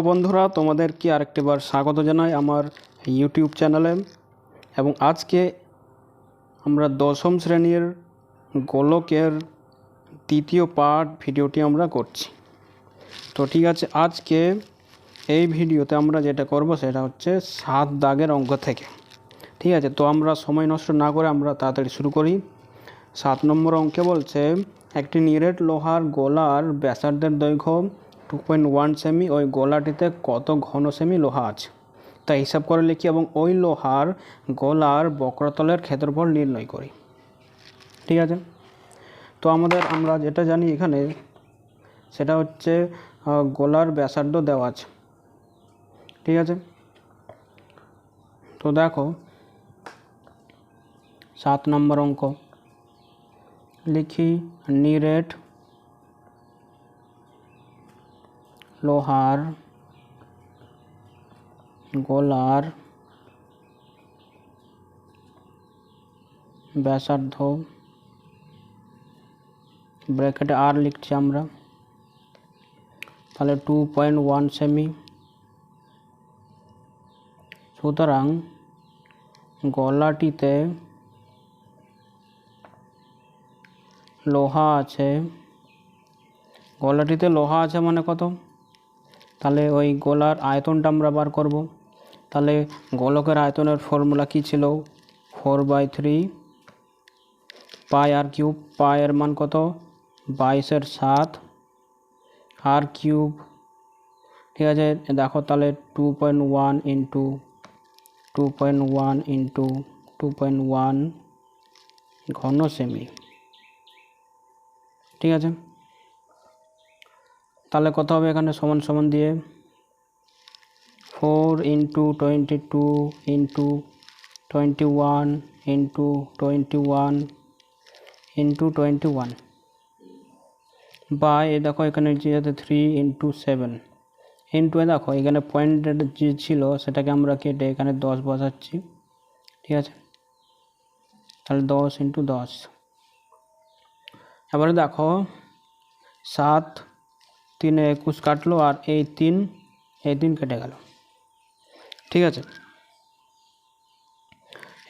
বন্ধুরা, তোমাদেরকে আরেকটিবার স্বাগত জানাই আমার ইউটিউব চ্যানেলে। এবং আজকে আমরা দশম শ্রেণীর গোলকের দ্বিতীয় পার্ট ভিডিওটি আমরা করছি। তো ঠিক আছে, আজকে এই ভিডিওতে আমরা যেটা করব সেটা হচ্ছে 7 দাগের অঙ্ক থেকে। ঠিক আছে, তো আমরা সময় নষ্ট না করে আমরা তাড়াতাড়ি শুরু করি। 7 নম্বর অঙ্কে বলছে একটি নিরেট লোহার গোলার ব্যাসার্ধের দৈর্ঘ্য 2.1 সেমি, ওই গোলাটিতে কত ঘন সেমি লোহা আছে তা হিসাব করে লিখি এবং ওই লোহার গোলার বক্রতলের ক্ষেত্রফল নির্ণয় করি। ঠিক আছে, তো আমরা যেটা জানি এখানে সেটা হচ্ছে গোলার ব্যাসার্ধ দেওয়া আছে। ঠিক আছে, তো দেখো 7 নম্বর অঙ্ক লিখি, নিরেট লোহার গোলার ব্যাসার্ধ ব্র্যাকেটে আর লিখছি আমরা, তাহলে 2.1 সেমি। সুতরাং গলাটিতে লোহা আছে, গলাটিতে লোহা আছে মানে কত, তাহলে ওই গোলার আয়তনটা আমরা বার করব। তাহলে গোলকের আয়তনের ফর্মুলা কি ছিল, 4/3 পাই আর কিউব। পায়ের মান কত, 22/7 আর কিউব। ঠিক আছে, দেখো তাহলে 2.1 ইন্টু 2.1 ঘন সেমি। ঠিক আছে, তাহলে কত হবে এখানে, সমান সমান দিয়ে 4 ইন্টু 22 ইন্টু 21 ইন্টু 21 ইন্টু 21 বা এ দেখো এখানে যে 3 ইন্টু 7 ইন্টু দেখো এখানে পয়েন্টের যে ছিল সেটাকে আমরা কেটে এখানে 10 বসাচ্ছি। ঠিক আছে, তাহলে 10 ইন্টু 10। এবারে দেখো 7 3 21 কাটলো আর এই 3 কেটে গেল। ঠিক আছে,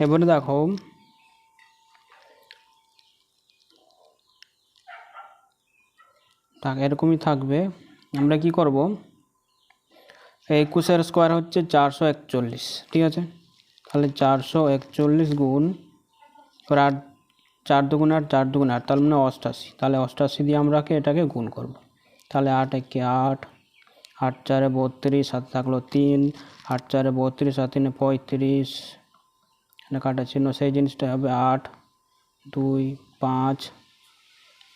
এবারে দেখো এরকমই থাকবে। আমরা কি করব, 21 স্কোয়ার হচ্ছে 441। ঠিক আছে, তাহলে 441 গুণ 8, 4 দুগুণ 8, 4 দুগুণ 8, তার মানে 88। তাহলে 88 দিয়ে আমরা এটাকে গুণ করব। তাহলে 8 একে 8, 8 4 32, সাথে থাকলো 3, 8 4 32 আর 3 35, এখানে কাটা চিহ্ন সেই জিনিসটা হবে 8 2 5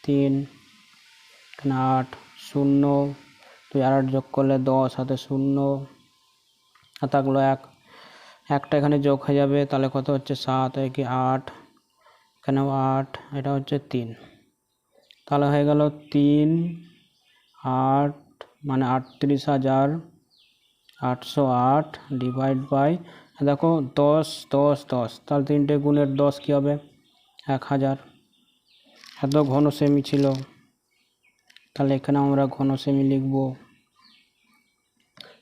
3, এখানে 8 0 2 আর 8 যোগ করলে 10, হাতে 0 আর থাকলো 1, একটা এখানে যোগ হয়ে যাবে, তাহলে কত হচ্ছে 7 একে 8, এখানেও 8, এটা হচ্ছে 3, তাহলে হয়ে গেল 3 8 মানে 38,808 ডিভাইড বাই দেখো 10 10 10, তাহলে 3টে গুণের 10 কী হবে, 1000। এত ঘন সেমি ছিল, তাহলে এখানে আমরা ঘন সেমি লিখব।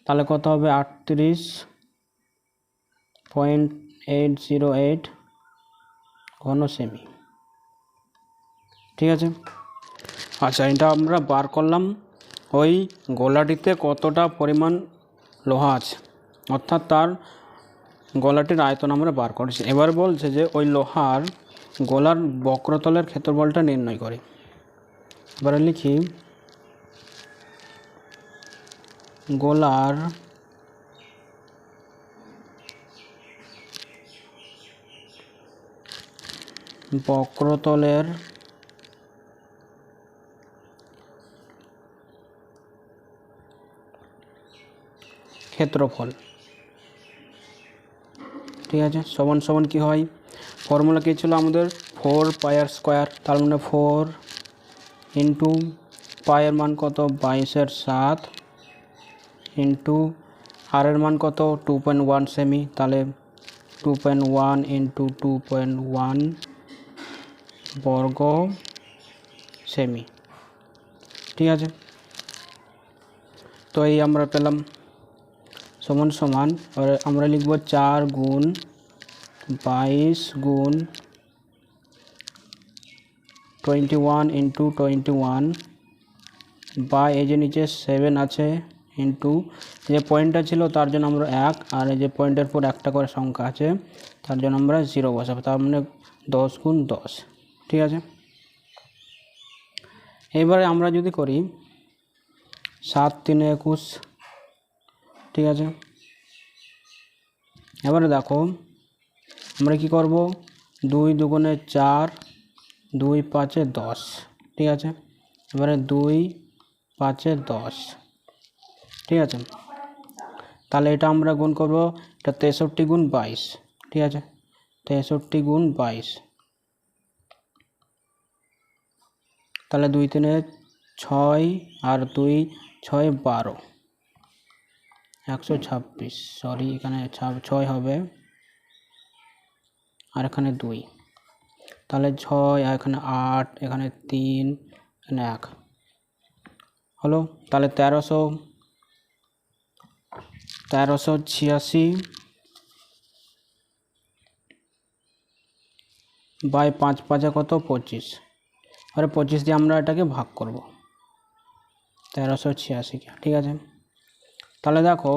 তাহলে কত হবে, 38.808 ঘন সেমি। ঠিক আছে, আচ্ছা এটা আমরা বার করলাম ওই গোলাটিতে কতটা পরিমাণ লোহা আছে, অর্থাৎ তার গোলাটির আয়তন আমরা বার করেছি। এবার বলছে যে ওই লোহার গোলার বক্রতলের ক্ষেত্রফলটা নির্ণয় করে। এবারে লিখি, গোলার বক্রতলের ক্ষেত্রফল। ঠিক আছে, সমান সমান কি হয়, ফর্মুলা কী ছিল আমাদের, 4 পাইয়ার স্কোয়ার, তার মানে 4 ইন্টু পায়ের মান কত 22/7 ইন্টু আর এর মান কত 2.1 সেমি, তাহলে 2.1 ইন্টু 2.1 বর্গ সেমি। ঠিক আছে, তো এই আমরা পেলাম সমান সমান আমরা লিখব 4 গুণ 22 গুণ 21 ইন্টু 21 বা এই যে নিচে 7 আছে ইন্টু যে পয়েন্টটা ছিল তার জন্য আমরা 1, আর এই যে পয়েন্টের পর একটা করে সংখ্যা আছে তার জন্য আমরা 0 বসাবো, তার মানে 10 গুণ 10। ঠিক আছে, এবারে আমরা যদি করি 7 3 21। ঠিক আছে, এবারে দেখো আমরা কি করব, 2 দুগুণে 4, 2 5 10। ঠিক আছে, এবারে 2 5 10। ঠিক আছে, তাহলে এটা আমরা গুণ করব, এটা 63 গুণ 22। ঠিক আছে, 63 গুণ 22, তাহলে 2 3 6 আর 2 6 12, 126। সরি, এখানে 6 হবে আর এখানে 2, তাহলে 6 আর এখানে 8, এখানে 3, এখানে 1 হলো। তাহলে 1386 বাই 5 5 কত 25, আর 25 দিয়ে আমরা এটাকে ভাগ করব 1386কে। ঠিক আছে, তাহলে দেখো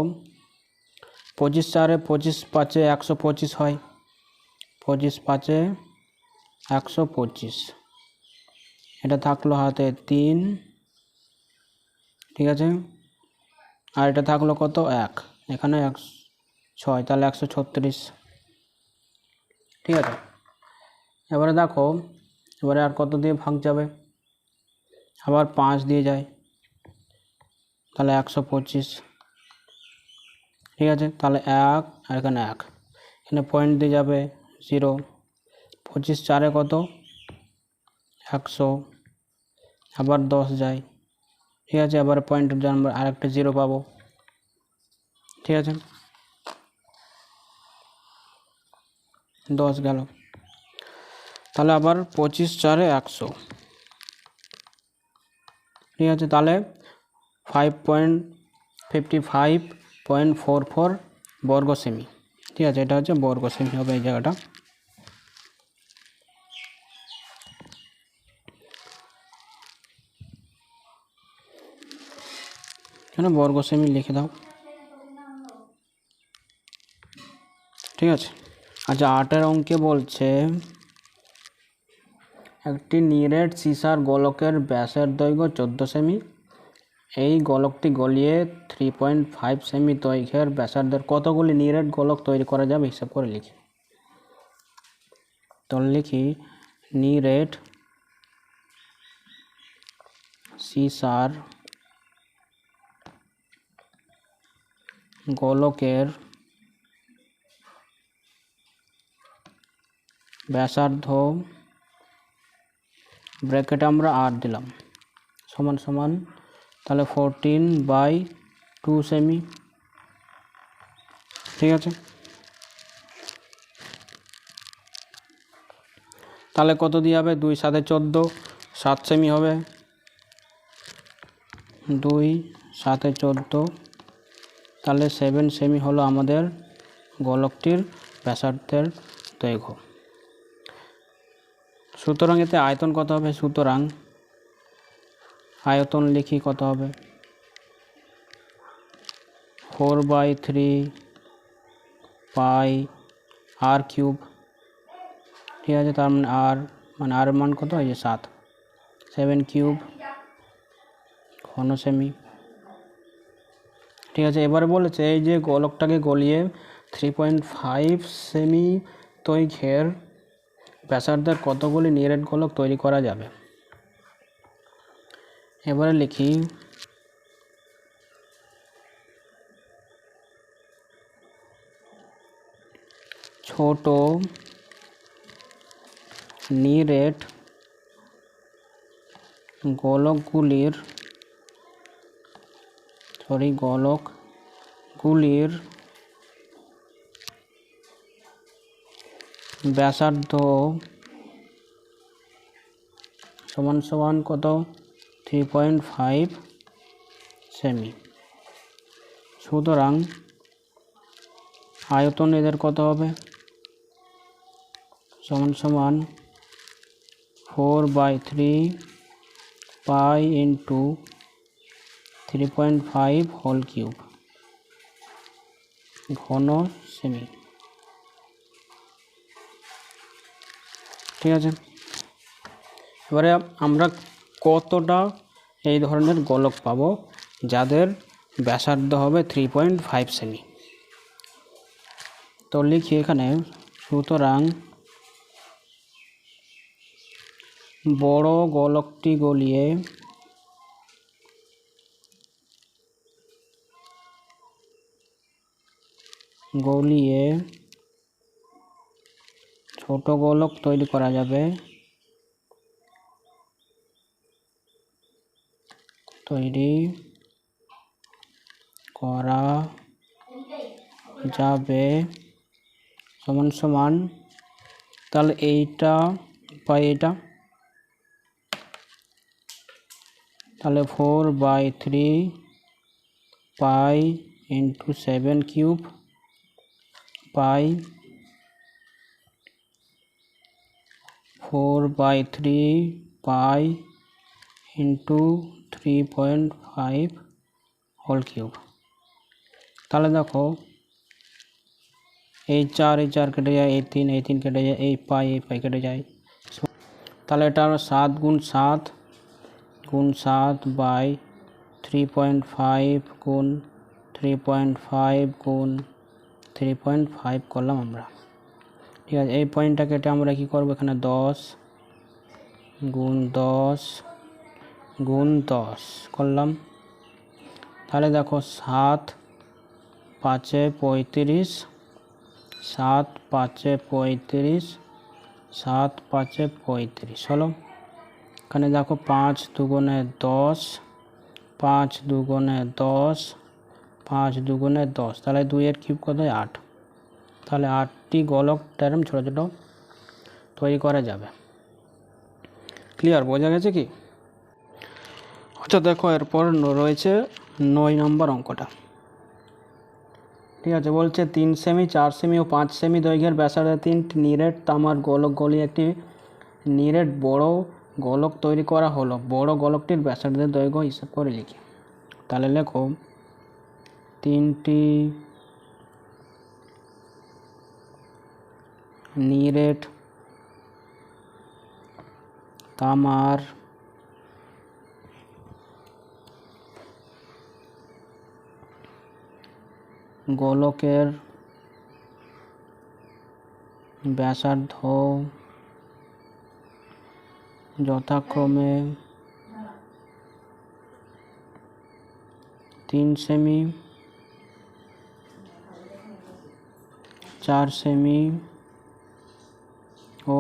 25 4 25 5 125 হয়, 25 5 125, এটা থাকলো হাতে 3। ঠিক আছে, আর এটা থাকলো কত 1, এখানে 6, তাহলে 136। ঠিক আছে, এবারে দেখো এবারে আর কত দিয়ে ভাগ যাবে, আবার 5 দিয়ে যায়, তাহলে 125। ঠিক আছে, তাহলে 1 আর এখানে 1, এখানে পয়েন্ট দিয়ে যাবে 0, 25 4 কত 100, আবার 10 যায়। ঠিক আছে, আবার পয়েন্টের জন্য আমরা আরেকটা 0 পাবো। ঠিক আছে, 10 গেল, তাহলে আবার 25 4 100। ঠিক আছে, তাহলে 5.55.44 বর্গ সেমি। ঠিক আছে, এটা হচ্ছে বর্গ সেমি হবে এই জায়গাটা। এখানে বর্গ সেমি লিখে দাও। ঠিক আছে, আচ্ছা 8 অঙ্কে বলছে একটি নিরেট সীসার গোলকের ব্যাসের দৈর্ঘ্য 14 সেমি, এই গোলকটি গলিয়ে 3.5 সেমি দৈর্ঘ্যের ব্যাসার্ধের কতগুলি নিরেট গোলক তৈরি করা যাবে হিসাব করে লিখি। তো লিখি নিরেট সীসার গোলকের ব্যাসার্ধ ব্র্যাকেটে আমরা 8 দিলাম সমান সমান, তাহলে 14/2 সেমি। ঠিক আছে, তাহলে কত দিয়ে হবে, 2 7 14, 7 সেমি হবে, 2 7 14, তাহলে 7 সেমি হলো আমাদের গোলকটির ব্যাসার্ধের দৈর্ঘ্য। সুতরাং এতে আয়তন কত হবে, সুতরাং আয়তন লিখি কত হবে, 4/3 পাই আর কিউব। ঠিক আছে, তার মানে আর মান কত, এই যে 7, 7 কিউব ঘন সেমি। ঠিক আছে, এবারে বলেছে এই যে গোলকটাকে গলিয়ে 3.5 সেমি দৈর্ঘ্যের ব্যাসার্ধের কতগুলি নিরেট গোলক তৈরি করা যাবে। এবারে লিখি ছোট নিরেট গোলকগুলির ব্যাসার্ধ সমান সমান কত, 3.5 সেমি। সুতরাং আয়তন এদের কত হবে, সমান সমান 4/3 পাই ইন্টু 3.5 হোল কিউব ঘন সেমি। ঠিক আছে, এবারে আমরা কতটা এই ধরনের গোলক পাবো যাদের ব্যাসার্ধ হবে 3.5 সেমি। তো লিখি এখানে, সুতরাং বড় গোলকটি গলিয়ে ছোট গোলক তৈরি করা যাবে, সমান সমান, তাহলে এইটা পাই এটা, তাহলে 4/3 পাই ইন্টু 7 কিউব পাই 4/3 পাই ইন্টু 3.5 হোল কিউব। তাহলে দেখো এই 4 কেটে যায়, এই 3 কেটে যায়, এই পাই কেটে যায়, তাহলে এটা 7 গুণ 7 বাই 3.5 গুণ 3.5 গুণ 3.5 করলাম আমরা। ঠিক আছে, এই পয়েন্টটা কেটে আমরা কি করব, এখানে 10 গুণ 10 গুণ 10 করলাম। তাহলে দেখো 7 5 35, 7 5 35, 7 5 35 হলো। এখানে দেখো 5 দুগুণে 10, 5 দুগুণে 10, 5 দুগুণে 10, তাহলে 2 এর কিউব কত হয় 8। তাহলে 8টি গোলক এরকম ছোটো ছোটো তৈরি করা যাবে। ক্লিয়ার, বোঝা গেছে কি? আচ্ছা দেখো, এরপর রয়েছে 9 নম্বর অঙ্কটা। ঠিক আছে, বলছে 3 সেমি, 4 সেমি ও 5 সেমি দৈর্ঘ্যের ব্যাসার্ধে 3টি নিরেট তামার গোলক গলিয়ে একটি নিরেট বড় গোলক তৈরি করা হলো। বড় গোলকটির ব্যাসার্ধের দৈর্ঘ্য হিসাব করে লিখি। তাহলে লেখো 3টি নিরেট তামার গোলকের ব্যাসার্ধ যথাক্রমে 3 সেমি, 4 সেমি ও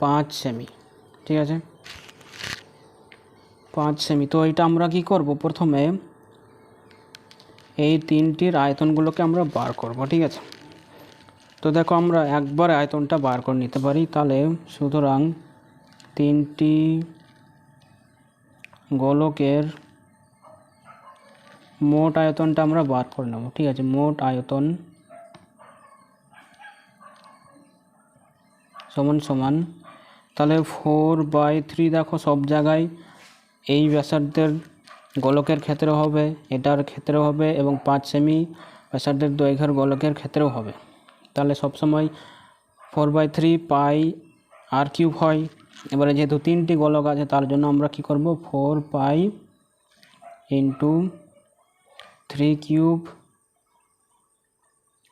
5 সেমি। ঠিক আছে, 5 সেমি। তো এটা আমরা কি করব, প্রথমে এই 3টির আয়তনগুলোকে আমরা বার করব। ঠিক আছে, তো দেখো আমরা একবার আয়তনটা বার করে নিতে পারি। তাহলে সুতরাং 3টি গোলকের মোট আয়তনটা আমরা বার করে নেব। ঠিক আছে, মোট আয়তন সমান সমান, তাহলে 4/3 দেখো সব জায়গায় এই ব্যাসার্ধের গোলকের ক্ষেত্রেও হবে, এটার ক্ষেত্রেও হবে, এবং 5 সেমি ব্যাসার্ধের দৈর্ঘ্যের গোলকের ক্ষেত্রেও হবে। তাহলে সবসময় 4/3 পাই আর কিউব হয়। এবারে যেহেতু 3টি গোলক আছে তার জন্য আমরা কি করব, 4 pi into 3 cube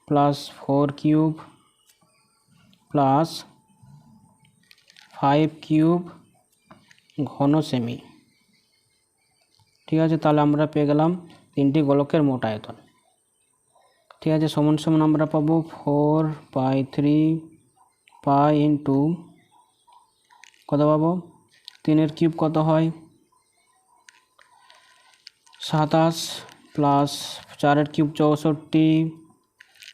plus 4 cube plus 5 cube ঘন সেমি। ঠিক আছে, তাহলে আমরা পেয়ে গেলাম 3টি গোলকের মোট আয়তন। ঠিক আছে, সমান সমান আমরা পাবো 4/3 পাই ইন্টু কত পাবো, 3 কিউব কত হয় 27, প্লাস 4 কিউব 64,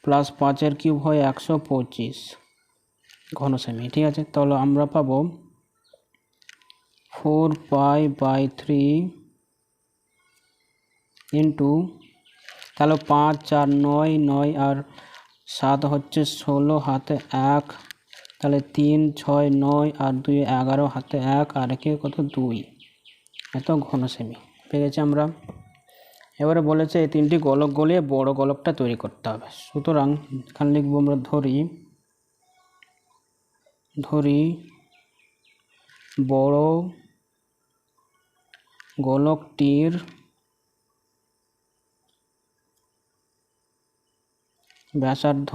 প্লাস 5 কিউব হয় 125 ঘন সেমি। ঠিক আছে, তাহলে আমরা পাবো 4 পাই/3 ইন্টু তাহলে 5 4 9 9 আর 7 হচ্ছে 16 হাতে 1, তাহলে 3 6 9 আর 2 11 হাতে 1 আর একে কত 2, এত ঘন সেমি পেয়ে গেছি আমরা। এবারে বলেছে এই তিনটি গোলক গলিয়ে বড় গোলকটা তৈরি করতে হবে। সুতরাং এখানে লিখবো আমরা ধরি বড় গোলকটির ব্যাসার্ধ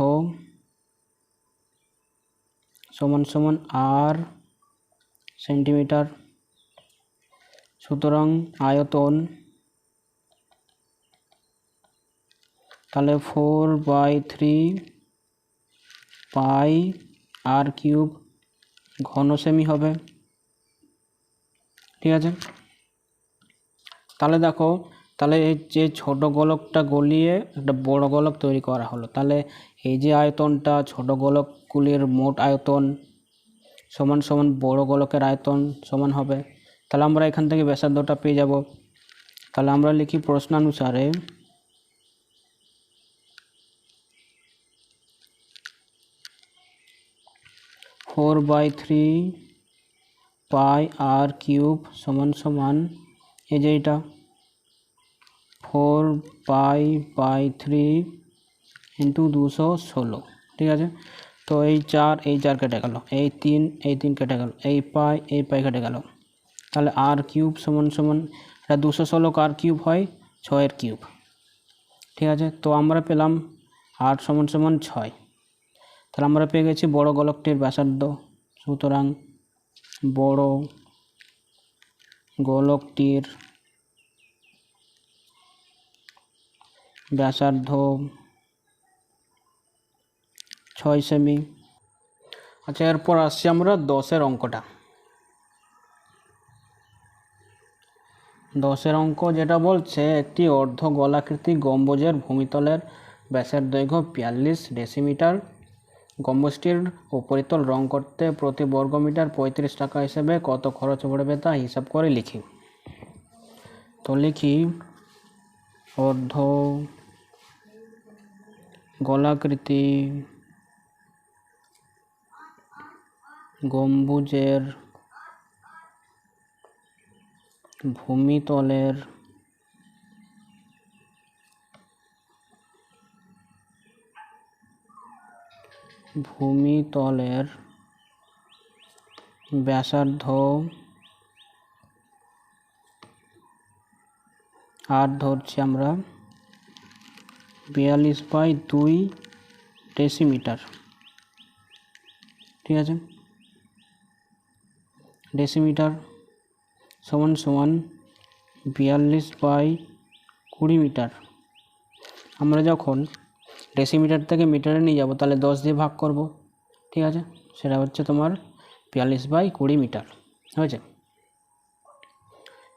সমান সমান r সেন্টিমিটার। সুতরাং আয়তন তাহলে 4/3 পাই r কিউব ঘন সেমি হবে। ঠিক আছে, তাহলে দেখো, তাহলে এই যে ছোট গোলকটা গলিয়ে একটা বড় গোলক তৈরি করা হলো, তাহলে এই যে আয়তনটা ছোট গোলকগুলির মোট আয়তন সমান সমান বড় গোলকের আয়তন সমান হবে। তাহলে আমরা এখান থেকে ব্যাসার্ধটা পেয়ে যাব। তাহলে আমরা লিখি প্রশ্নানুসারে four by three pi r cube সমান সমান এই যে এটা 4 পাই/3 ইন্টু 216। ঠিক আছে, তো এই 4 কেটে গেল, এই 3 কেটে গেল, এই পাই কেটে গেল, তাহলে আর কিউব সমান সমান এটা 216 আর কিউব হয় 6 কিউব। ঠিক আছে, তো আমরা পেলাম 8 সমান সমান 6। তাহলে আমরা পেয়ে গেছি বড় গোলকটির ব্যাসার্ধ। সুতরাং বড় গোলকটির ব্যাসার্ধ 6 সেমি। আচ্ছা, এরপর আসছি আমরা 10-এর অঙ্কটা। 10-এর অঙ্ক যেটা বলছে একটি অর্ধ গোলাকৃতি গম্বুজের ভূমিতলের ব্যাসের দৈর্ঘ্য 42 ডেসিমিটার। গম্বুজটির উপরিতল রং করতে প্রতি বর্গমিটার 35 টাকা হিসেবে কত খরচ পড়বে তা হিসাব করে লিখি। তো লিখি অর্ধ গোলাকৃতি গম্বুজের ভূমিতলের ব্যাসার্ধ আর ধরছি আমরা 42/2 ডেসিমিটার। ঠিক আছে, ডেসিমিটার সমান সমান 42/20 মিটার। আমরা যখন ডেসিমিটার থেকে মিটারে নিয়ে যাব তাহলে 10 দিয়ে ভাগ করব। ঠিক আছে, সেটা হচ্ছে তোমার 42/20 মিটার হয়েছে।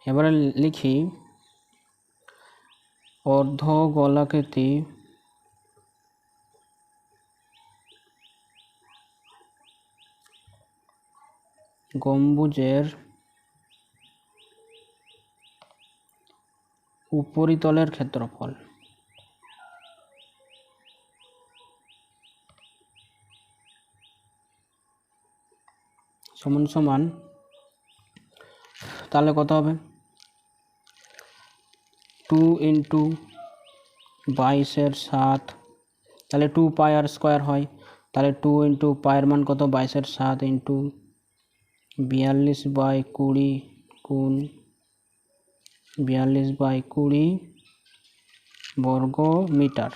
এবারে লিখি অর্ধ গোলাকৃতি গম্বুজের উপরিতলের ক্ষেত্রফল সমান সমান, তাহলে কত হবে 2 ইন্টু 22/7, তাহলে 2 পাই আর স্কোয়ার হয়, তাহলে 2 ইন্টু পায়ের মান কত 22/7 ইন্টু 42/20 গুণ 42/20 বর্গ মিটার।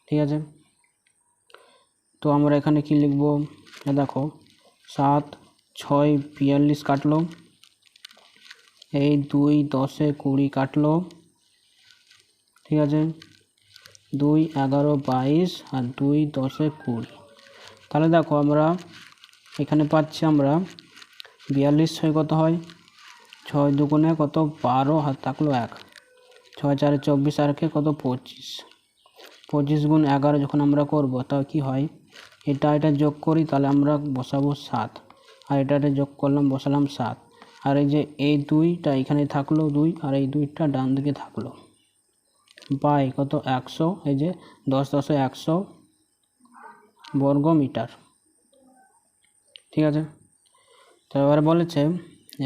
ঠিক আছে, তো আমরা এখানে কি লিখব, দেখো 7 6 42 কাটলো, এই 2 10 20 কাটলো। ঠিক আছে, 2 11 22 আর 2 10 20। তাহলে দেখো আমরা এখানে পাচ্ছি আমরা 42 6 কত হয়, 6 দুগুণে কত 12 হাত থাকলো 1, 6 4 24 আর কে কত 25, 25 গুণ 11 যখন আমরা করব তা কি হয়, এটা যোগ করি তাহলে আমরা বসাবো 7, আর এটা যোগ করলাম বসালাম 7, আর এই যে এই 2টা এখানে থাকলো 2 আর এই 2টা ডান দিকে থাকলো। বাই কত 100, এই যে 10 10 100 বর্গ মিটার। ঠিক আছে, তো এবারে বলেছে,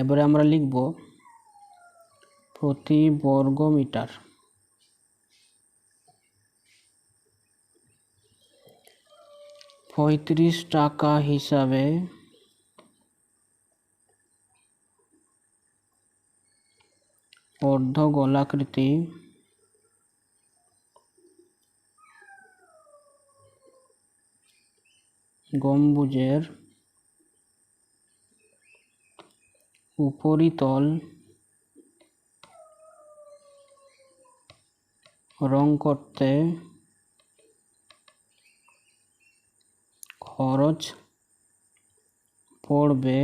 এবারে আমরা লিখব প্রতি বর্গ মিটার। টাকা হিসাবে অর্ধ গোলাকৃতি গম্বুজের উপরিতল রং করতে খরচ পড়বে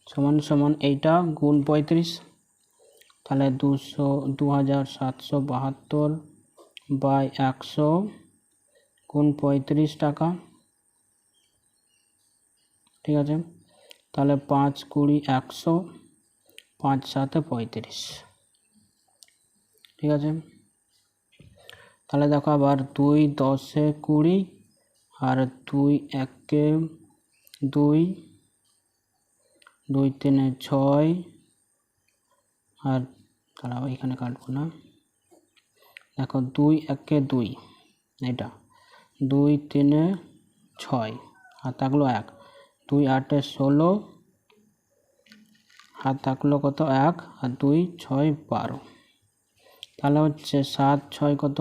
সমান সমান এইটা গুণ 35, তাহলে 2772 বাই 100 গুণ 35 টাকা। ঠিক আছে, তাহলে 5 20 100, 5 7 35। ঠিক আছে, তাহলে দেখো আবার 2 10 20 আর 2 1 2, 2 3 6 আর তাহলে এখানে কাটবো না। দেখো 2 1 2, এটা 2 3 6 আর থাকলো 1, 2 8 16 আর থাকলো কত 1 আর 2 6 12, তাহলে হচ্ছে 7 6 কত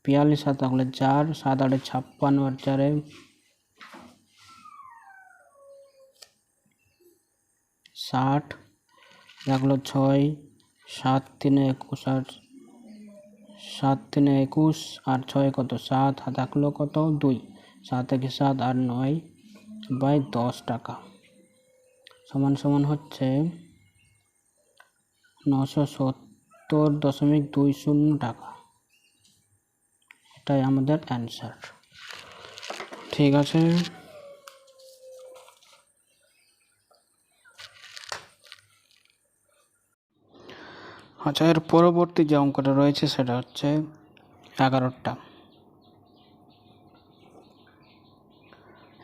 42 আর থাকলে 4, 7 8 56 আর 4 60, থাকলো 6, 7 3 21 আর 7 3 21 আর 6 কত 7 আর থাকলো কত 2, 7 থেকে 7 আর 9 বাই 10 টাকা সমান সমান হচ্ছে 970.20 টাকা। এটাই আমাদের অ্যান্সার। ঠিক আছে, আচ্ছা এর পরবর্তী যে অঙ্কটা রয়েছে সেটা হচ্ছে 11টা।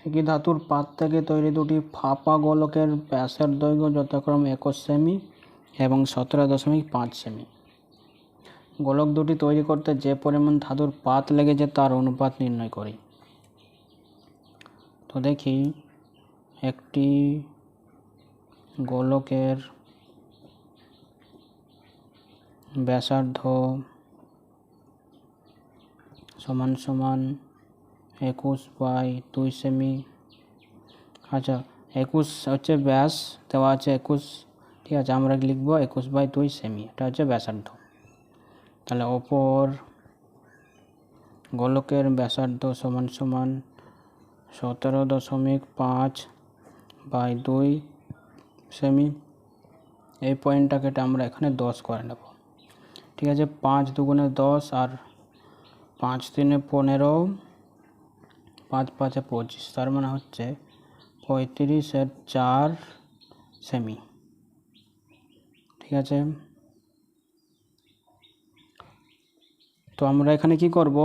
একই ধাতুর পাত থেকে তৈরি দুটি ফাঁপা গোলকের ব্যাসের দৈর্ঘ্য যথাক্রমে 21 সেমি এবং 17.5 সেমি। গোলক দুটি তৈরি করতে যে পরিমাণ ধাতুর পাত লেগেছে তার অনুপাত নির্ণয় করি। তো দেখি, একটি গোলকের ব্যাসার্ধ সমান সমান 21/2 সেমি। আচ্ছা 21 হচ্ছে ব্যাস দেওয়া আছে 21, ঠিক আছে, আমরা লিখব 21/2 সেমি, এটা হচ্ছে ব্যাসার্ধ। তাহলে অপর গোলকের ব্যাসার্ধ সমান সমান 17.5/2 সেমি। এই পয়েন্টটাকে আমরা এখানে 10 করে নেব। ঠিক আছে, 5 2 10 আর 5 3 15, 5 5 25, তার মানে হচ্ছে 35/4 সেমি। ঠিক আছে, তো আমরা এখানে কি করব,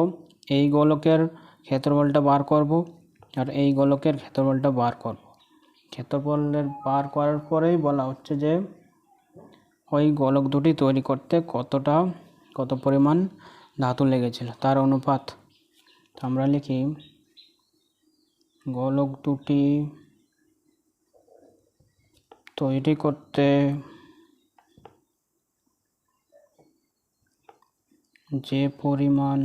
এই গোলকের ক্ষেত্রফলটা বার করব আর এই গোলকের ক্ষেত্রফলটা বার করব। ক্ষেত্রফলের বার করার পরেই বলা হচ্ছে যে ওই গোলক দুটি তৈরি করতে কত পরিমাণ ধাতু লেগেছিল তার অনুপাত। তো আমরা লিখি গোলক দুটি তৈরি করতে যে পরিমাণ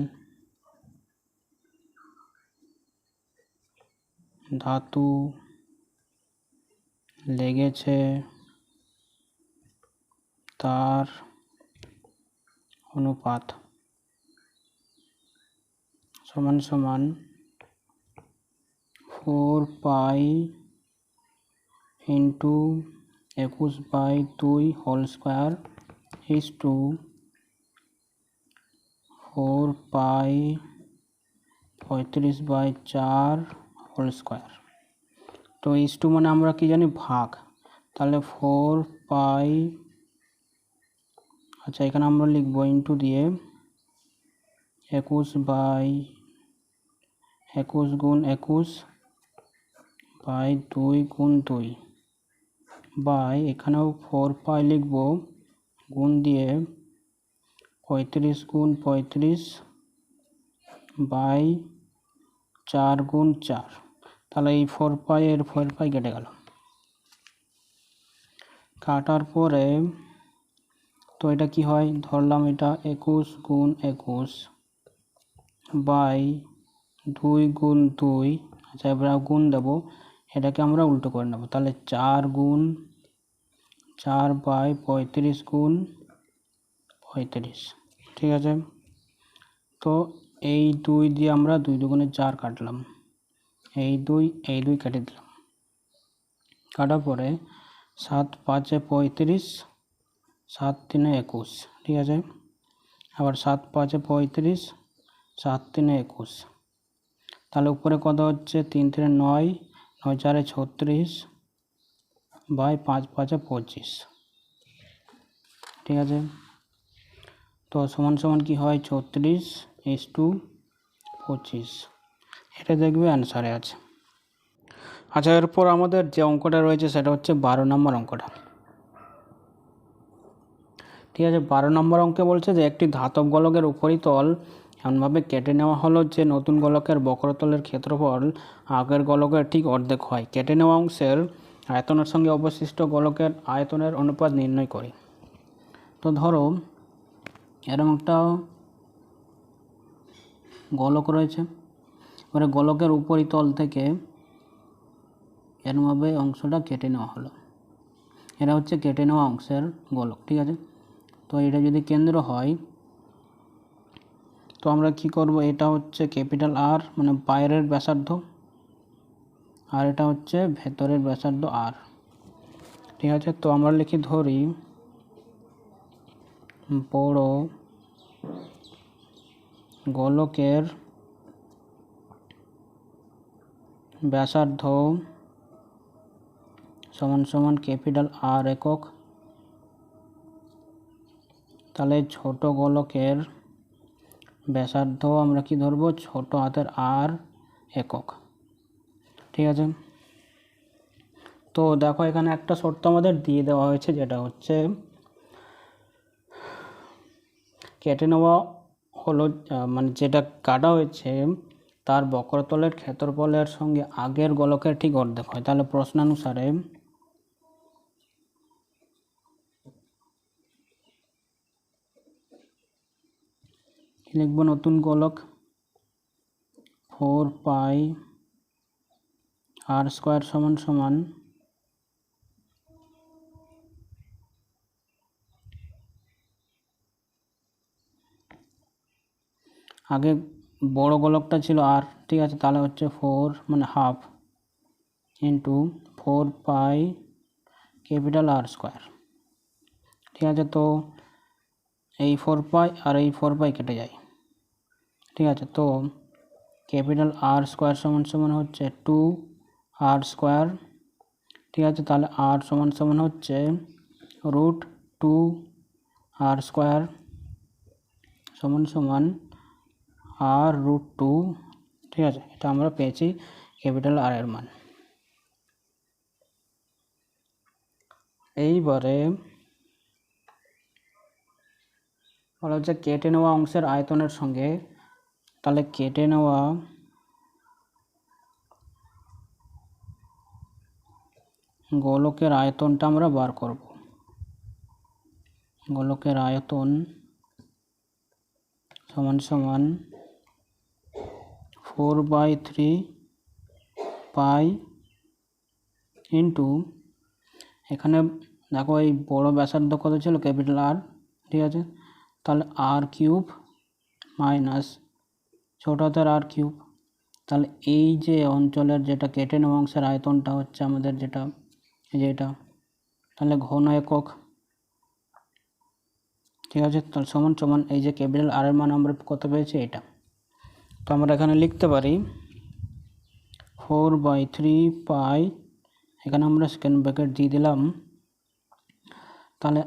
ধাতু লেগেছে তার অনুপাত সমান সমান 4 pi into 21/2 whole square is to 4 pi 35/4 whole square. তো ইজ টু মানে আমরা কি জানি ভাগ, তাহলে 4 পাই আচ্ছা, এখানে আমরা লিখব ইন্টু দিয়ে 21/21 গুণ 21 বাই 2 গুণ 2 বাই এখানেও 4 লিখব গুণ দিয়ে 35 গুণ 35 বাই 4 গুণ 4। তাহলে এই 4 এর 4 কেটে গেল। কাটার পরে তো এটা কি হয়, ধরলাম এটা 21 গুণ 21 বাই 2 গুণ 2। আচ্ছা, এবার গুণ দেবো, এটাকে আমরা উল্টো করে নেব। তাহলে 4 গুণ 4 বাই 35 গুণ 35। ঠিক আছে, তো এই 2 দিয়ে আমরা 2 দুগুণে 4 কাটলাম, এই 2 কেটে দিলাম। কাটার পরে 7 5 35, 7 3 21। ঠিক আছে, আবার 7 5 35, 7 3 21। তাহলে উপরে কত হচ্ছে, 3 3 9, 9 4 36 বাই 5 5 25। ঠিক আছে, তো সমান সমান কি হয়, 34:25। এটা দেখবে অ্যান্সারে আছে। আচ্ছা, এরপর আমাদের যে অঙ্কটা রয়েছে সেটা হচ্ছে 12 নম্বর অঙ্কটা। ঠিক আছে, 12 নম্বর অঙ্কে বলছে যে একটি ধাতব গোলকের উপরিতল এমনভাবে কেটে নেওয়া হলো যে নতুন গোলকের বক্রতলের ক্ষেত্রফল আগের গোলকের ঠিক অর্ধেক হয়। কেটে নেওয়া অংশের আয়তনের সঙ্গে অবশিষ্ট গোলকের আয়তনের অনুপাত নির্ণয় করি। তো ধরো এরকম একটা গোলক রয়েছে, এবারে গোলকের উপরিতল থেকে এরমভাবে অংশটা কেটে নেওয়া হলো। এটা হচ্ছে কেটে নেওয়া অংশের গোলক। ঠিক আছে, তো এটা যদি কেন্দ্র হয় তো আমরা কি করব, এটা হচ্ছে ক্যাপিটাল আর মানে বাইরের ব্যাসার্ধ, আর এটা হচ্ছে ভেতরের ব্যাসার্ধ আর। ঠিক আছে, তো আমরা লিখি ধরি বড় গোলকের ব্যাসার্ধ সমান সমান ক্যাপিটাল আর একক, তাহলে ছোট গোলকের ব্যাসার্ধ আমরা কি ধরবো, ছোট হাতের আর একক। ঠিক আছে, তো দেখো এখানে একটা শর্ত আমাদের দিয়ে দেওয়া হয়েছে, যেটা হচ্ছে কেটে নেওয়া হলো মানে যেটা কাটা হয়েছে তার বক্রতলের ক্ষেত্রফলের সঙ্গে আগের গোলকের ঠিক অর্ধেক হয়। তাহলে প্রশ্নানুসারে লিখব নতুন গোলক 4πr² সমান সমান আগে বড় গোলকটা ছিল আর। ঠিক আছে, তাহলে হচ্ছে 4 মানে হাফ ইন্টু 4π ক্যাপিটাল আর²। ঠিক আছে, তো এই 4π আর এই 4π কেটে যায়। ঠিক আছে, তো ক্যাপিটাল আর² সমান সমান হচ্ছে 2r²। ঠিক আছে, তাহলে আর সমান সমান হচ্ছে √2r² সমান সমান r√2। ঠিক আছে, এটা আমরা পেয়েছি ক্যাপিটাল আর এর মান। এইবারে বলা হচ্ছে কেটে নেওয়া অংশের আয়তনের সঙ্গে, তাহলে কেটে নেওয়া গোলকের আয়তনটা আমরা বার করব। গোলকের আয়তন সমান সমান 4/3π ইন্টু এখানে দেখো এই বড় ব্যাসার্ধ কত ছিল, ক্যাপিটাল আর। ঠিক আছে, তাহলে r³ মাইনাস ছোট হাতের r³। তাহলে এই যে অঞ্চলের যেটা কেটে নেওয়া অংশের আয়তনটা হচ্ছে আমাদের যেটা এই যে এটা, তাহলে ঘন একক। ঠিক আছে, তাহলে সমান সমান এই যে ক্যাপিটাল আর এর মান আমরা কত পেয়েছি এটা, তো আমরা এখানে লিখতে পারি 4/3π, এখানে আমরা সেকেন্ড ব্র্যাকেট দিয়ে দিলাম, তাহলে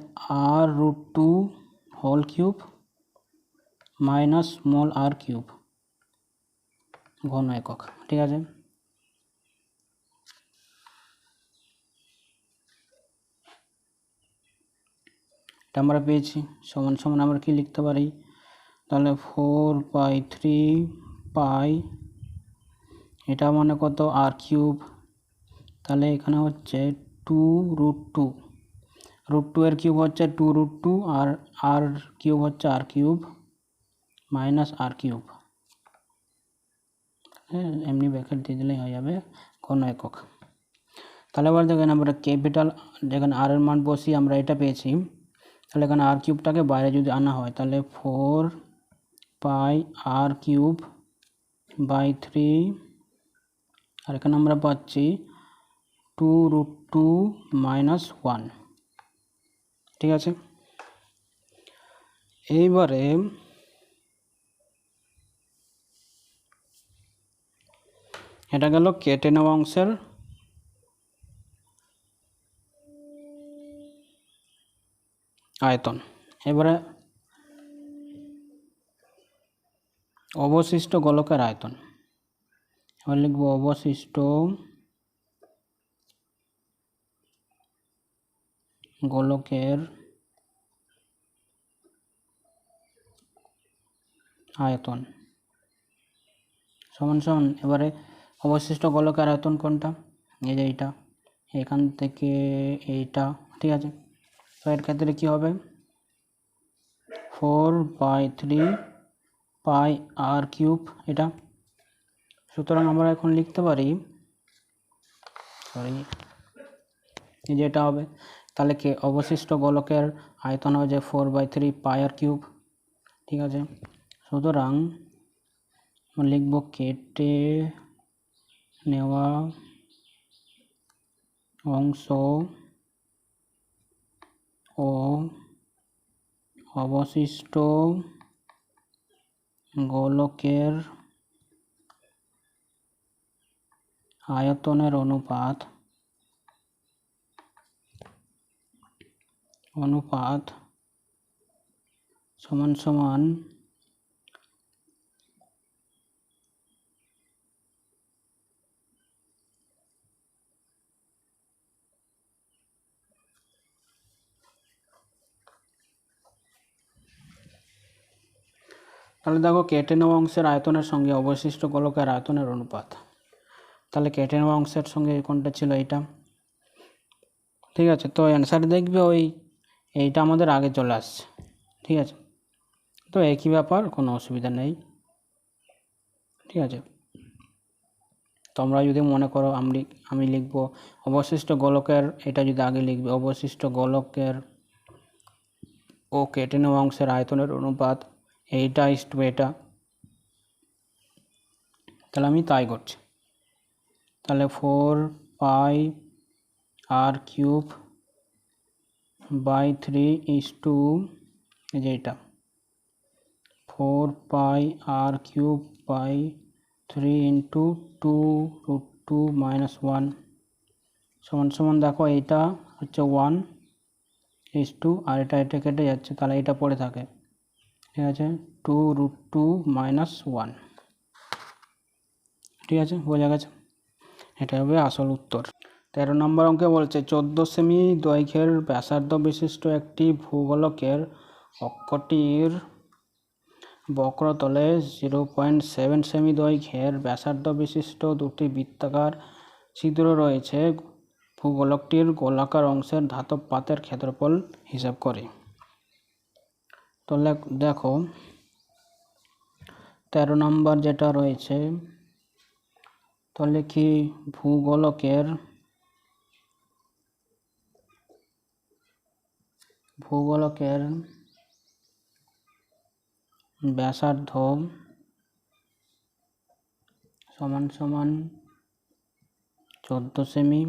r√2 whole cube minus small r cube ঘন একক। ঠিক আছে, এটা আমরা পেয়েছি। সমান সমান আমরা কি লিখতে পারি, তাহলে 4/3 পাই, এটা মানে কত আর কিউব, তাহলে এখানে হচ্ছে 2√2, √2 এর কিউব হচ্ছে 2√2 আর আর কিউব হচ্ছে আর কিউব মাইনাস আর কিউব। হ্যাঁ, এমনি ব্র্যাকেট দিয়ে দিলেই হয়ে যাবে ঘন একক। তাহলে এবার দেখেন আমরা ক্যাপিটাল যেখানে আর এর মান বসি আমরা এটা পেয়েছি, তাহলে এখানে আর কিউবটাকে বাইরে যদি আনা হয় তাহলে 4πr³/3, আর এখানে আমরা পাচ্ছি 2√2 - 1। ঠিক আছে, এইবারে এটা গেল কেটে নেওয়া অংশের আয়তন। এবারে অবশিষ্ট গোলকের আয়তন, এবার লিখব অবশিষ্ট গোলকের আয়তন সমান সমান, এবারে অবশিষ্ট গোলকের আয়তন কোনটা, এই যে এইটা, এখান থেকে এইটা। ঠিক আছে, তো এর ক্ষেত্রে কি হবে 4/3 পাই আর কিউব এটা। সুতরাং আমরা এখন লিখতে পারি, এই যে এটা হবে, তাহলে কি অবশিষ্ট গোলকের আয়তন হবে যে 4/3 পাই আর কিউব। ঠিক আছে, সুতরাং লিখব কেটে নেওয়া অংশ ও অবশিষ্ট গোলকের আয়তনের অনুপাত সমান সমান তাহলে দেখো কেটে নেওয়া অংশের আয়তনের সঙ্গে অবশিষ্ট গোলকের আয়তনের অনুপাত, তাহলে কেটে নেওয়া অংশের সঙ্গে কোনটা ছিল এইটা। ঠিক আছে, তো অ্যান্সার দেখবে এইটা আমাদের আগে চলে আসছে। ঠিক আছে, তো একই ব্যাপার, কোনো অসুবিধা নেই। ঠিক আছে, তোমরা যদি মনে করো আমি লিখব অবশিষ্ট গোলকের, এটা যদি আগে লিখবে অবশিষ্ট গোলকের ও কেটে নেওয়া অংশের আয়তনের অনুপাত এইটা ইস্টু এটা, তাহলে আমি তাই করছি। তাহলে 4πr³/3 ইস্টু এই যে এটা 4πr³/3 ইন্টু 2√2 - 1 সমান সমান, দেখো এইটা হচ্ছে 1 ইস্টু আর এটা কেটে যাচ্ছে, তাহলে এটা পড়ে থাকে। ঠিক আছে, 2√2 - 1। ঠিক আছে, বোঝা গেছে, এটা হবে আসল উত্তর। 13 নম্বর অঙ্কে বলছে 14 সেমি দৈর্ঘ্যের ব্যাসার্ধ বিশিষ্ট একটি ভূগোলকের অক্ষটির বক্রতলে 0.7 সেমি দৈর্ঘ্যের ব্যাসার্ধ বিশিষ্ট দুটি বৃত্তাকার ছিদ্র রয়েছে। ভূগোলকটির গোলাকার অংশের ধাতব পাতের ক্ষেত্রফল হিসাব করে। তো দেখো 13 নম্বর যেটা রয়েছে, তো লিখি ভূগোলকের ব্যাসার্ধ সমান সমান 14 সেমি।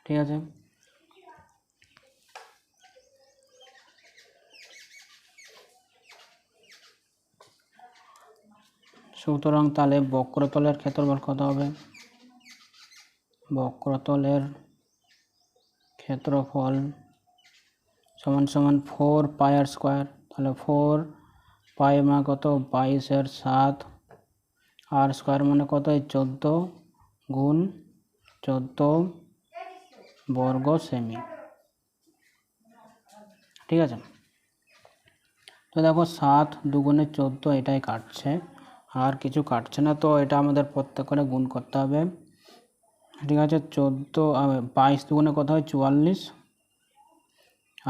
ঠিক আছে, সুতরাং তাহলে বক্রতলের ক্ষেত্রফল কত হবে, বক্রতলের ক্ষেত্রফল সমান সমান 4πr²। তাহলে 4π মানে কত 22/7, r² মানে কত 14 গুণ 14 বর্গ সেমি। ঠিক আছে, তো দেখো 7 দুগুণে 14 এটাই কাটছে, আর কিছু কাটছে না, তো এটা আমাদের প্রত্যেক করে গুণ করতে হবে। ঠিক আছে, 22 দুগুণে কত হয় 44,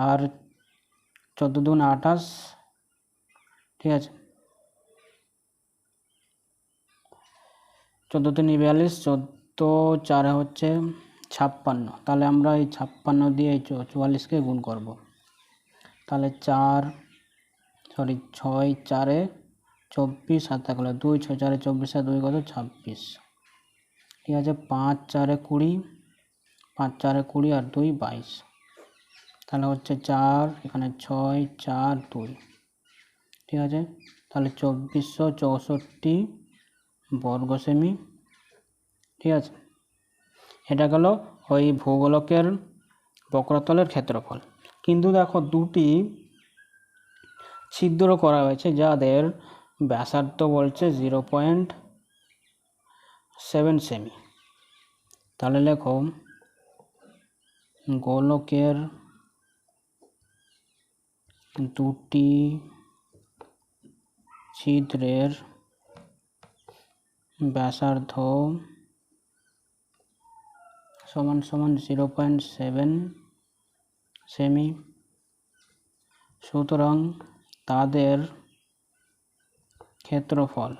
আর 14 দুগুণে 28। ঠিক আছে, 14 তিনে 42, 14 4 হচ্ছে 56। তাহলে আমরা এই 56 দিয়ে এই 44কে গুণ করব। তাহলে 6 4 24, আর থাকলো 2 6 4 24 আর 2 কত 26। ঠিক আছে, 5 4 20, 5 4 20 আর 2 22। তাহলে হচ্ছে 4, এখানে 6 4 2। ঠিক আছে, তাহলে 2464 বর্গ সেমি। ঠিক আছে, এটা গেল ওই ভূগোলকের বক্রতলের ক্ষেত্রফল। কিন্তু দেখো দুটি ছিদ্র করা হয়েছে যাদের ব্যাসার্ধ বলছে 0.7 সেমি। তাহলে লেখো গোলকের দুটি ছিদ্রের ব্যাসার্ধ সমান সমান 0.7 সেমি। সুতরাং তাদের ক্ষেত্রফল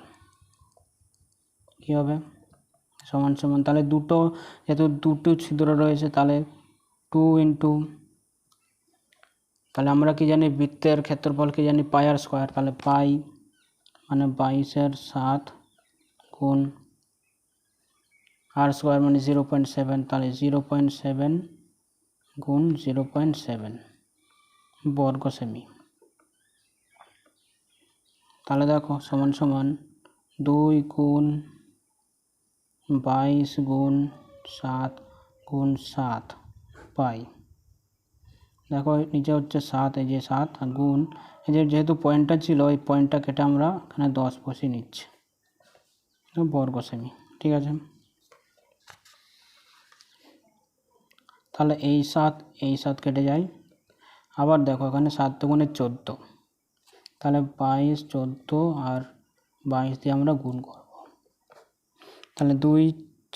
কি হবে সমান সমান, তাহলে দুটো যেহেতু দুটো ছিদ্র রয়েছে তাহলে 2 ইন্টু, তাহলে আমরা কি জানি বৃত্তের ক্ষেত্রফল কি জানি πr²। তাহলে পাই মানে 22/7 গুণ r² মানে 0.7, তাহলে 0.7 গুণ 0.7 বর্গ সেমি। তাহলে দেখো সমান সমান 2 গুণ 22 গুণ 7 গুণ 7 পাই। দেখো নিচে হচ্ছে 7, এই যে 7, আর গুণ এই যে যেহেতু পয়েন্টটা ছিল ওই পয়েন্টটা কেটে আমরা এখানে 10 বসিয়ে নিচ্ছি বর্গ সেমি। ঠিক আছে, তাহলে এই 7 কেটে যায়। আবার দেখো এখানে 7 দুগুণে 14, তাহলে 22 14 আর 22 দিয়ে আমরা গুণ করব। তাহলে 2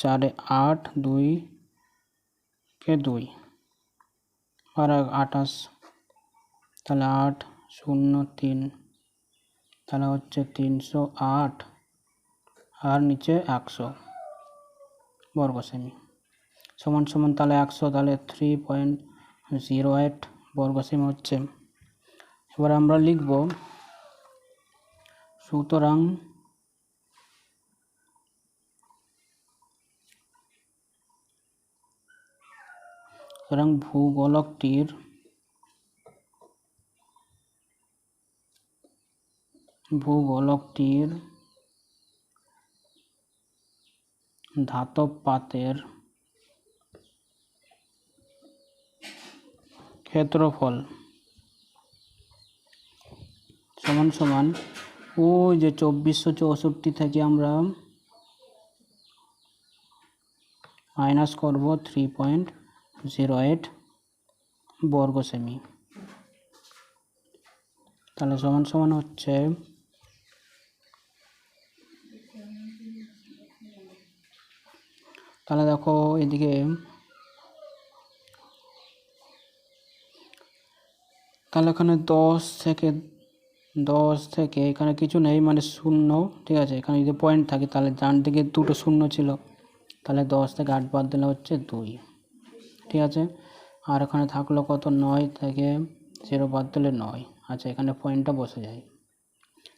4 8, 2 কে 2 আর 28, তাহলে 8 0 3, তাহলে হচ্ছে 308 আর নিচে 100 বর্গ সেমি সমান সমান, তাহলে 100, তাহলে 3.08 বর্গ সেমি হচ্ছে। এবার আমরা লিখব সুতরাং ভূগোলকটির ধাতব পাতের ক্ষেত্রফল সমান সমান ওই যে 2464 থেকে আমরা মাইনাস করব 3.08 বর্গ সেমি। তাহলে সমান সমান হচ্ছে তাহলে দেখো এদিকে তাহলে এখানে 10 থেকে এখানে কিছু নেই মানে 0। ঠিক আছে, এখানে যদি পয়েন্ট থাকে তাহলে ডান দিকে দুটো 0 ছিল, তাহলে 10 থেকে 8 বাদ দিলে হচ্ছে 2। ঠিক আছে, আর এখানে থাকলো কত 9 থেকে 0 বাদ দিলে 9। আচ্ছা, এখানে পয়েন্টটা বসে যায়।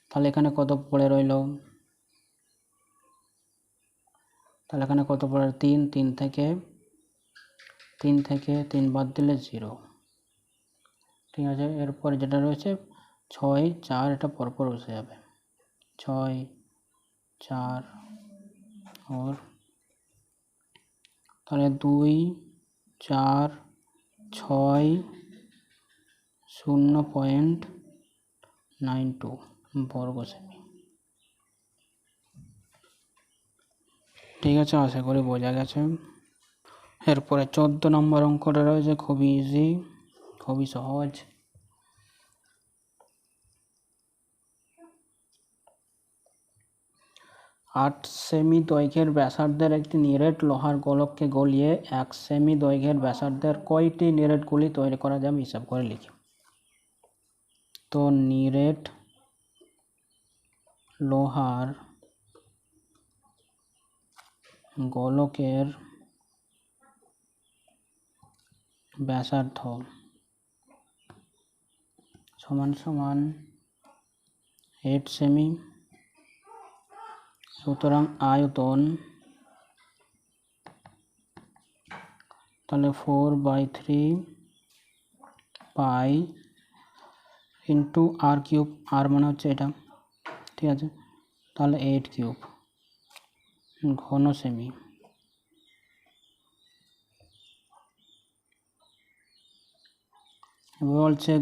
তাহলে এখানে কত পড়ে রইল, তাহলে এখানে কত পড়ে 3 থেকে 3 বাদ দিলে 0। ঠিক আছে, এরপরে যেটা রয়েছে 6 4, এটা পরপর বসে যাবে 6 4 और তাহলে 2 4 6 0.92 বর্গ সেমি। ঠিক আছে, আশা করি বোঝা গেছে। এরপরে 14 নম্বর অঙ্কটা রয়েছে, খুবই ইজি, খুবই সহজ। 8 সেমি দৈর্ঘ্যের ব্যাসার্ধের একটি নিরেট লোহার গোলককে গলিয়ে 1 সেমি দৈর্ঘ্যের ব্যাসার্ধের কয়টি নিরেট গুলি তৈরি করা যাবে হিসাব করে লিখি। তো নিরেট লোহার গোলকের ব্যাসার্ধ সমান সমান 8 সেমি, সুতরাং আয়তন তাহলে 4/3 পাই ইন্টু আর কিউব, আর মানে হচ্ছে এটা, ঠিক আছে, তাহলে 8 কিউব ঘন সেমি। এবার বলছে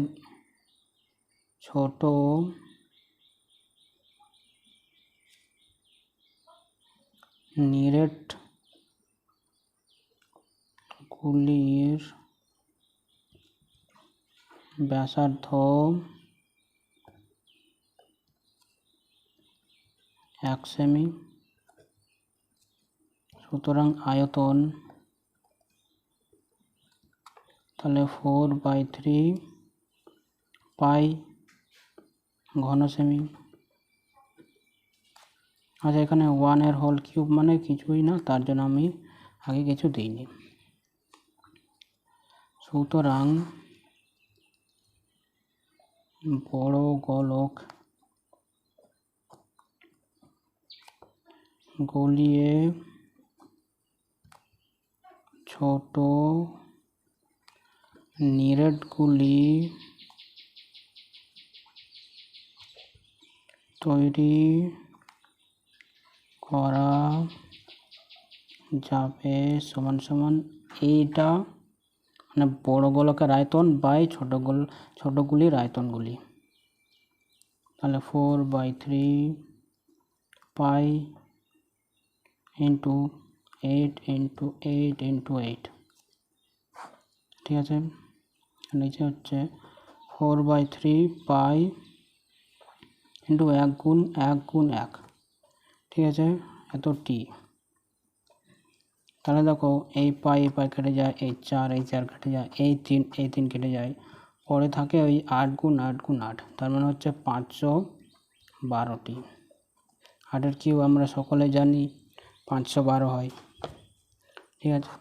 ছোট নিরেট গুলির ব্যাসার্ধ 1 সেমি, সুতরাং আয়তন তাহলে 4/3 পাই ঘন সেমি। আচ্ছা, এখানে 1 এর হোল কিউব মানে কিছুই না, তার জন্য আমি আগে কিছু দিইনি। সুতরাং বড় গোলক গলিয়ে ছোট নিরেটগুলি তৈরি করা যাবে সমান সমান এইটা মানে বড় গোলকের আয়তন বাই ছোটগুলির আয়তনগুলি, তাহলে 4/3 পাই ইন্টু 8 ইন্টু 8 ইন্টু 8, ঠিক আছে। নিচে হচ্ছে 4/3 পাই ইন্টু 1 গুণ 1 গুণ 1, ঠিক আছে, এত টি। তাহলে দেখো এই পাই কেটে যায়, এই 4 কেটে যায়, এই 3 কেটে যায়, পরে থাকে ওই 8 গুণ 8 গুণ 8, তার মানে হচ্ছে 512টি। 8 কিউব আমরা সকলে জানি 512 হয়, ঠিক আছে।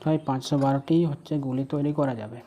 তাই 512টি হচ্ছে গুলি তৈরি করা যাবে।